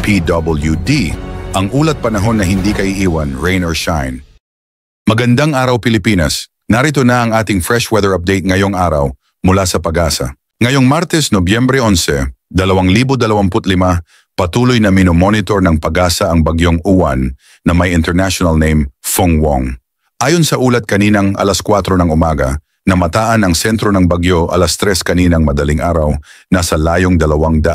PWD, ang ulat panahon na hindi kaiiwan, rain or shine. Magandang araw Pilipinas, narito na ang ating fresh weather update ngayong araw mula sa Pag-asa. Ngayong Martes, Nobyembre 11, 2025, patuloy na minomonitor ng Pag-asa ang bagyong Uwan na may international name Fong Wong. Ayon sa ulat kaninang alas 4 ng umaga, namataan ang sentro ng bagyo alas 3 kaninang madaling araw, nasa layong 270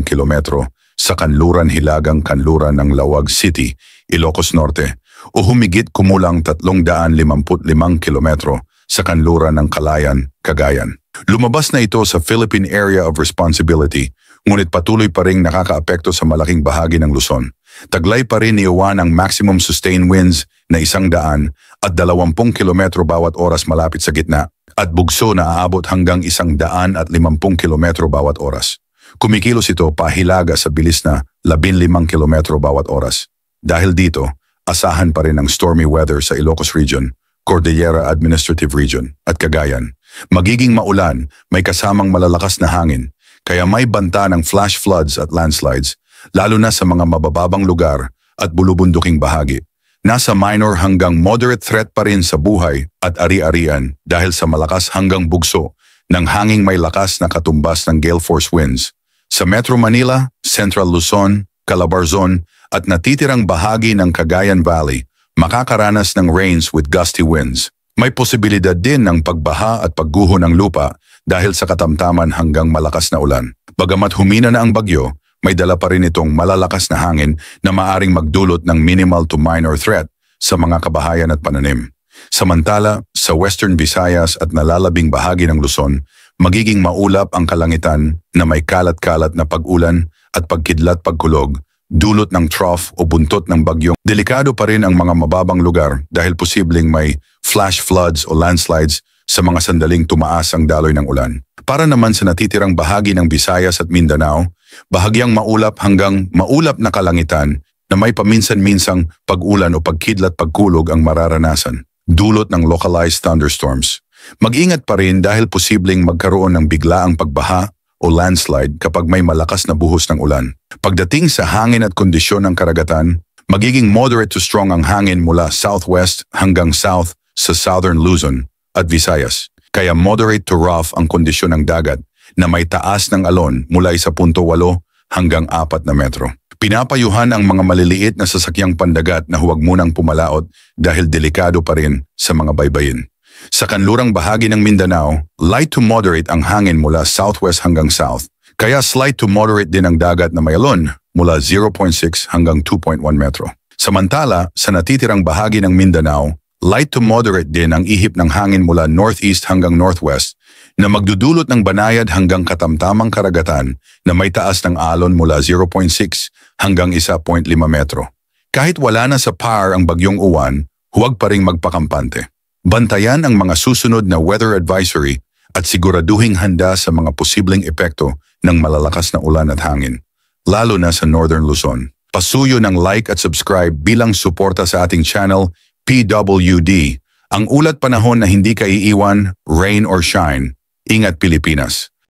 kilometro sa kanluran-hilagang kanluran ng Lawag City, Ilocos Norte, o humigit kumulang 355 kilometro sa kanluran ng Calayan, Cagayan. Lumabas na ito sa Philippine Area of Responsibility, ngunit patuloy pa ring nakakaapekto sa malaking bahagi ng Luzon. Taglay pa rin ni Uwan ang maximum sustained winds na 120 kilometro bawat oras malapit sa gitna at bugso na aabot hanggang 150 kilometro bawat oras. Kumikilos ito pahilaga sa bilis na 15 kilometro bawat oras. Dahil dito, asahan pa rin ang stormy weather sa Ilocos Region, Cordillera Administrative Region at Cagayan. Magiging maulan, may kasamang malalakas na hangin, kaya may banta ng flash floods at landslides, lalo na sa mga mabababang lugar at bulubunduking bahagi. Nasa minor hanggang moderate threat pa rin sa buhay at ari-arian dahil sa malakas hanggang bugso ng hanging may lakas na katumbas ng gale force winds. Sa Metro Manila, Central Luzon, Calabarzon at natitirang bahagi ng Cagayan Valley, makakaranas ng rains with gusty winds. May posibilidad din ng pagbaha at pagguho ng lupa dahil sa katamtaman hanggang malakas na ulan. Bagamat humina na ang bagyo, may dala pa rin itong malalakas na hangin na maaring magdulot ng minimal to minor threat sa mga kabahayan at pananim. Samantala, sa Western Visayas at nalalabing bahagi ng Luzon, magiging maulap ang kalangitan na may kalat-kalat na pag-ulan at pagkidlat-pagkulog, dulot ng trough o buntot ng bagyong. Delikado pa rin ang mga mababang lugar dahil posibleng may flash floods o landslides sa mga sandaling tumaas ang daloy ng ulan. Para naman sa natitirang bahagi ng Visayas at Mindanao, bahagyang maulap hanggang maulap na kalangitan na may paminsan-minsang pag-ulan o pagkidlat-pagkulog ang mararanasan, dulot ng localized thunderstorms. Mag-ingat pa rin dahil posibleng magkaroon ng biglaang pagbaha o landslide kapag may malakas na buhos ng ulan. Pagdating sa hangin at kondisyon ng karagatan, magiging moderate to strong ang hangin mula southwest hanggang south sa southern Luzon at Visayas. Kaya moderate to rough ang kondisyon ng dagat na may taas ng alon mula 1.8 hanggang 4 na metro. Pinapayuhan ang mga maliliit na sasakyang pandagat na huwag munang pumalaot dahil delikado pa rin sa mga baybayin. Sa kanlurang bahagi ng Mindanao, light to moderate ang hangin mula southwest hanggang south. Kaya slight to moderate din ang dagat na may alon mula 0.6 hanggang 2.1 metro. Samantala, sa natitirang bahagi ng Mindanao, light to moderate din ang ihip ng hangin mula northeast hanggang northwest na magdudulot ng banayad hanggang katamtamang karagatan na may taas ng alon mula 0.6 hanggang 1.5 metro. Kahit wala na sa PAR ang bagyong Uwan, huwag pa ring magpakampante. Bantayan ang mga susunod na weather advisory at siguraduhing handa sa mga posibleng epekto ng malalakas na ulan at hangin, lalo na sa Northern Luzon. Pasuyo ng like at subscribe bilang suporta sa ating channel PWD, ang ulat panahon na hindi kaiiwan, rain or shine. Ingat Pilipinas!